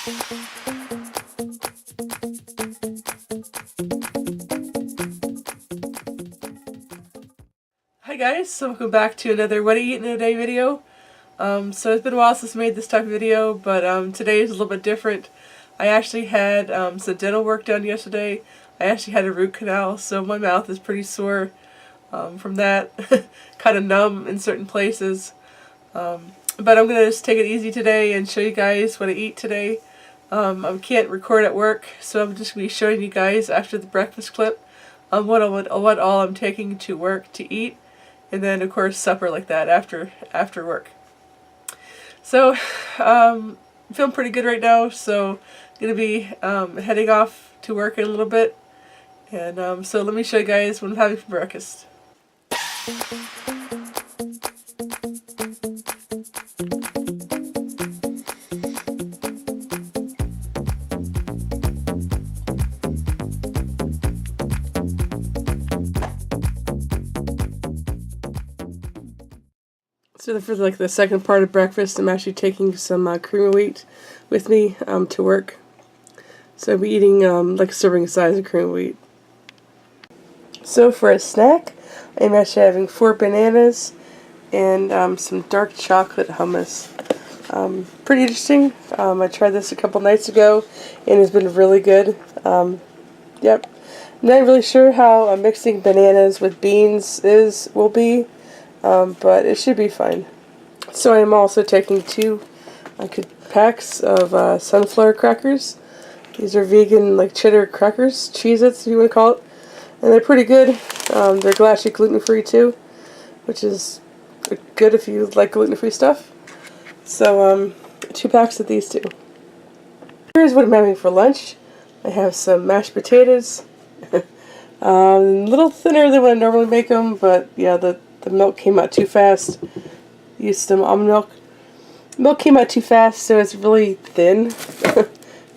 Hi guys, so welcome back to another What I Eat in a Day video. So it's been a while since I made this type of video, but today is a little bit different. I actually had some dental work done yesterday. I actually had a root canal, so my mouth is pretty sore from that. Kind of numb in certain places. But I'm going to just take it easy today and show you guys what I eat today. I can't record at work, so I'm just going to be showing you guys after the breakfast clip what all I'm taking to work to eat. And then, of course, supper like that after work. So, I'm feeling pretty good right now, so I'm going to be heading off to work in a little bit. And so let me show you guys what I'm having for breakfast. So for like the second part of breakfast, I'm actually taking some cream of wheat with me to work. So I'll be eating like a serving size of cream of wheat. So for a snack, I'm actually having 4 bananas and some dark chocolate hummus. Pretty interesting. I tried this a couple nights ago and it's been really good. Yep. I'm not really sure how mixing bananas with beans will be. But it should be fine. So I am also taking 2 packs of sunflower crackers. These are vegan, like cheddar crackers, Cheez-Its, if you want to call it. And they're pretty good. They're actually gluten-free too, which is good if you like gluten-free stuff. So 2 packs of these 2. Here's what I'm having for lunch. I have some mashed potatoes. A little thinner than what I normally make them, but yeah, the milk came out too fast. Used some almond milk. Milk came out too fast, so it's really thin. You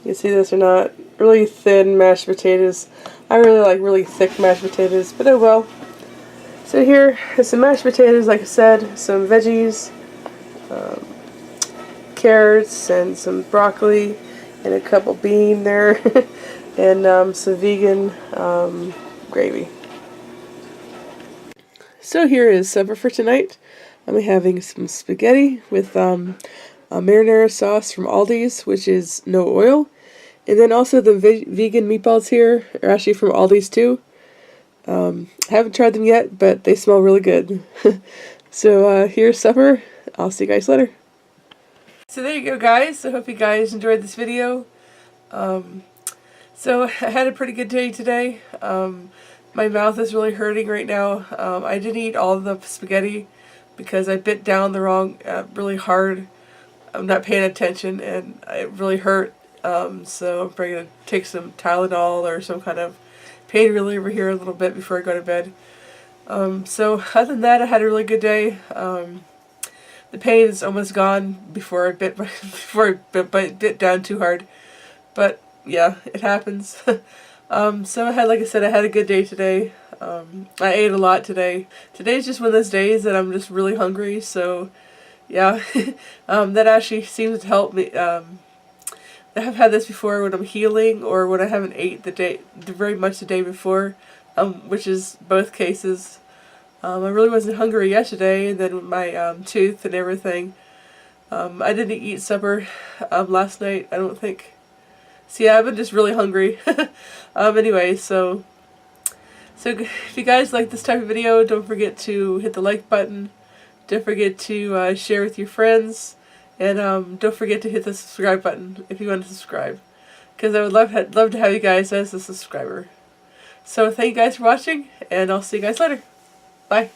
can see this or not. Really thin mashed potatoes. I really like really thick mashed potatoes, but oh well. So here is some mashed potatoes, like I said, some veggies, carrots, and some broccoli, and a couple bean there, and some vegan gravy. So here is supper for tonight. I'm having some spaghetti with a marinara sauce from Aldi's, which is no oil. And then also the vegan meatballs here are actually from Aldi's too. I haven't tried them yet, but they smell really good. So here's supper. I'll see you guys later. So there you go, guys. I hope you guys enjoyed this video. So I had a pretty good day today. My mouth is really hurting right now. I didn't eat all of the spaghetti because I bit down the wrong, really hard. I'm not paying attention and it really hurt. So I'm probably going to take some Tylenol or some kind of pain reliever here a little bit before I go to bed. So other than that, I had a really good day. The pain is almost gone before I bit down too hard. But yeah, it happens. So like I said, I had a good day today. I ate a lot today. Today's just one of those days that I'm just really hungry, so yeah. That actually seems to help me. I have had this before when I'm healing or when I haven't ate very much the day before, which is both cases. I really wasn't hungry yesterday, and then with my tooth and everything. I didn't eat supper last night, I don't think. So yeah, I've been just really hungry. Anyway, so if you guys like this type of video, don't forget to hit the like button. Don't forget to share with your friends. And don't forget to hit the subscribe button if you want to subscribe. Because I would love to have you guys as a subscriber. So thank you guys for watching, and I'll see you guys later. Bye.